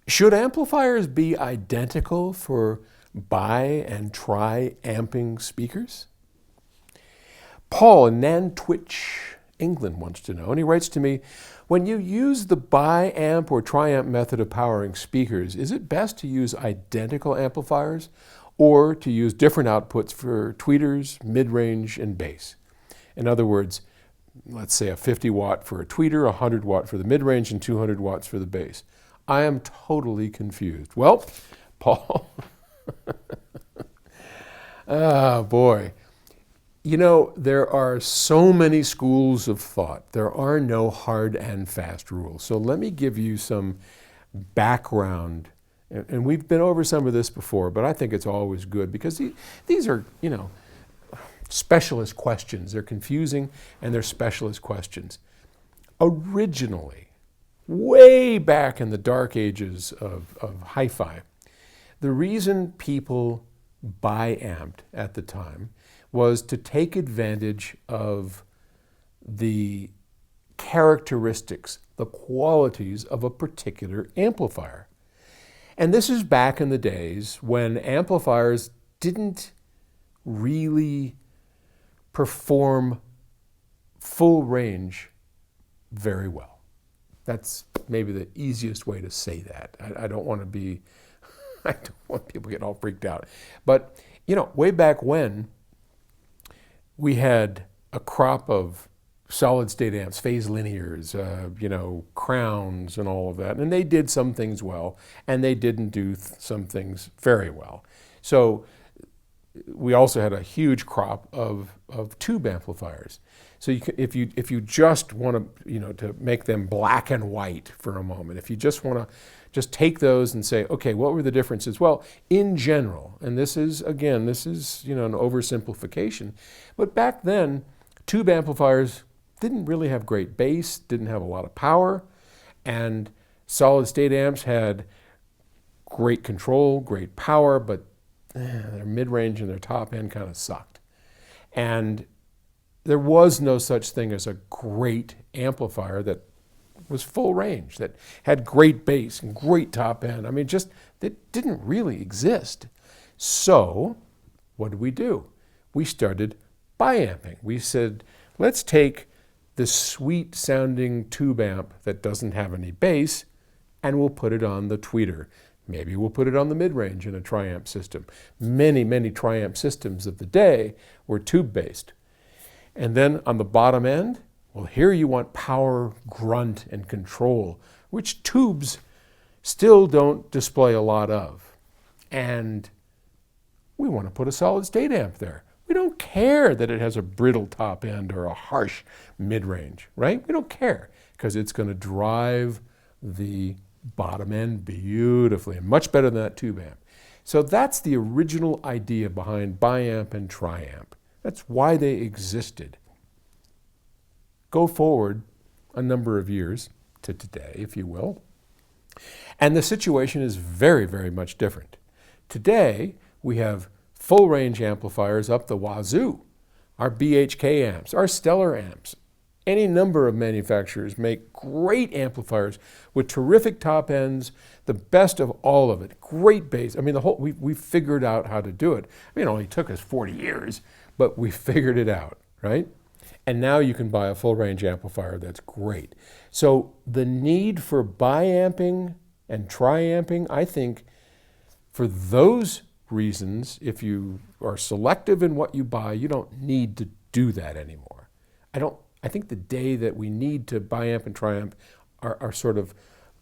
Should amplifiers be identical for bi and tri-amping speakers? Paul in Nantwich, England wants to know, and he writes to me, when you use the bi-amp or tri-amp method of powering speakers, is it best to use identical amplifiers or to use different outputs for tweeters, mid-range, and bass? In other words, let's say a 50 watt for a tweeter, 100 watt for the mid-range, and 200 watts for the bass. I am totally confused. Well, Paul, oh boy. You know, there are so many schools of thought. There are no hard and fast rules. So let me give you some background. And we've been over some of this before, but I think it's always good because these are, specialist questions. They're confusing and they're specialist questions. Originally, way back in the dark ages of hi-fi, the reason people bi-amped at the time was to take advantage of the characteristics, the qualities of a particular amplifier. And this is back in the days when amplifiers didn't really perform full range very well. That's maybe the easiest way to say that. I don't want people to get all freaked out. But, way back when, we had a crop of solid state amps, phase linears, crowns and all of that. And they did some things well, and they didn't do some things very well. So we also had a huge crop of tube amplifiers. So if you just want to make them black and white for a moment, if you just want to just take those and say, okay, what were the differences? Well, in general, and this is an oversimplification, but back then, tube amplifiers didn't really have great bass, didn't have a lot of power, and solid state amps had great control, great power, but their mid-range and their top end kind of sucked. And there was no such thing as a great amplifier that was full range, that had great bass and great top end. That didn't really exist. So what did we do? We started bi-amping. We said, let's take this sweet sounding tube amp that doesn't have any bass and we'll put it on the tweeter. Maybe we'll put it on the mid-range in a tri-amp system. Many, many tri-amp systems of the day were tube-based. And then on the bottom end, well, here you want power, grunt, and control, which tubes still don't display a lot of. And we want to put a solid state amp there. We don't care that it has a brittle top end or a harsh mid-range, right? We don't care because it's going to drive the bottom end beautifully and much better than that tube amp. So that's the original idea behind bi-amp and tri-amp. That's why they existed. Go forward a number of years to today, if you will, and the situation is very, very much different. Today, we have full range amplifiers up the wazoo. Our BHK amps, our Stellar amps, any number of manufacturers make great amplifiers with terrific top ends, the best of all of it, great bass. We figured out how to do it. It only took us 40 years, but we figured it out, right? And now you can buy a full range amplifier that's great. So the need for bi-amping and tri-amping, I think for those reasons, if you are selective in what you buy, you don't need to do that anymore. I think the day that we need to bi-amp and tri-amp are sort of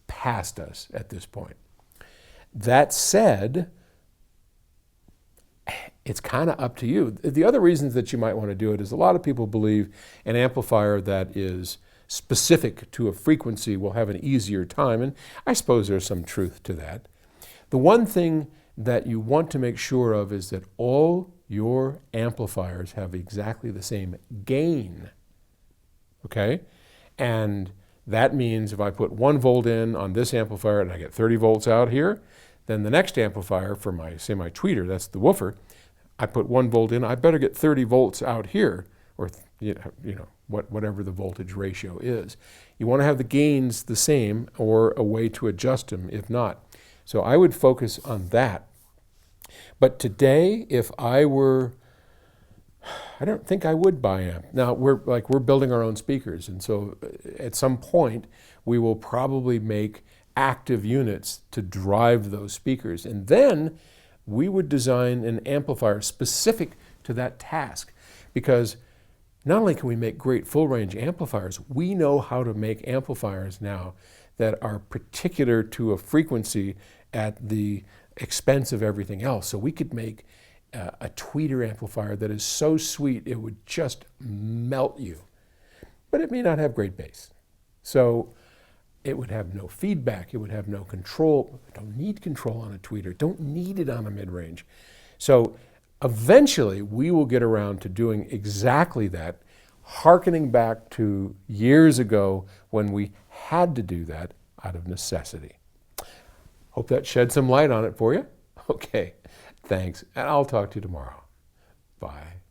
past us at this point. That said, it's kind of up to you. The other reasons that you might want to do it is a lot of people believe an amplifier that is specific to a frequency will have an easier time, and I suppose there's some truth to that. The one thing that you want to make sure of is that all your amplifiers have exactly the same gain, okay? And that means if I put 1 volt in on this amplifier and I get 30 volts out here, then the next amplifier for my tweeter, that's the woofer, I put 1 volt in, I better get 30 volts out here, or whatever the voltage ratio is. You want to have the gains the same or a way to adjust them if not. So I would focus on that. But today, if I were, I don't think I would buy amp. Now we're building our own speakers, and so at some point we will probably make active units to drive those speakers, and then we would design an amplifier specific to that task, because not only can we make great full range amplifiers, we know how to make amplifiers now that are particular to a frequency at the expense of everything else. So we could make a tweeter amplifier that is so sweet it would just melt you, but it may not have great bass. So it would have no feedback, it would have no control. Don't need control on a tweeter, don't need it on a mid-range. So eventually we will get around to doing exactly that, hearkening back to years ago when we had to do that out of necessity. Hope that shed some light on it for you. Okay, thanks, and I'll talk to you tomorrow. Bye.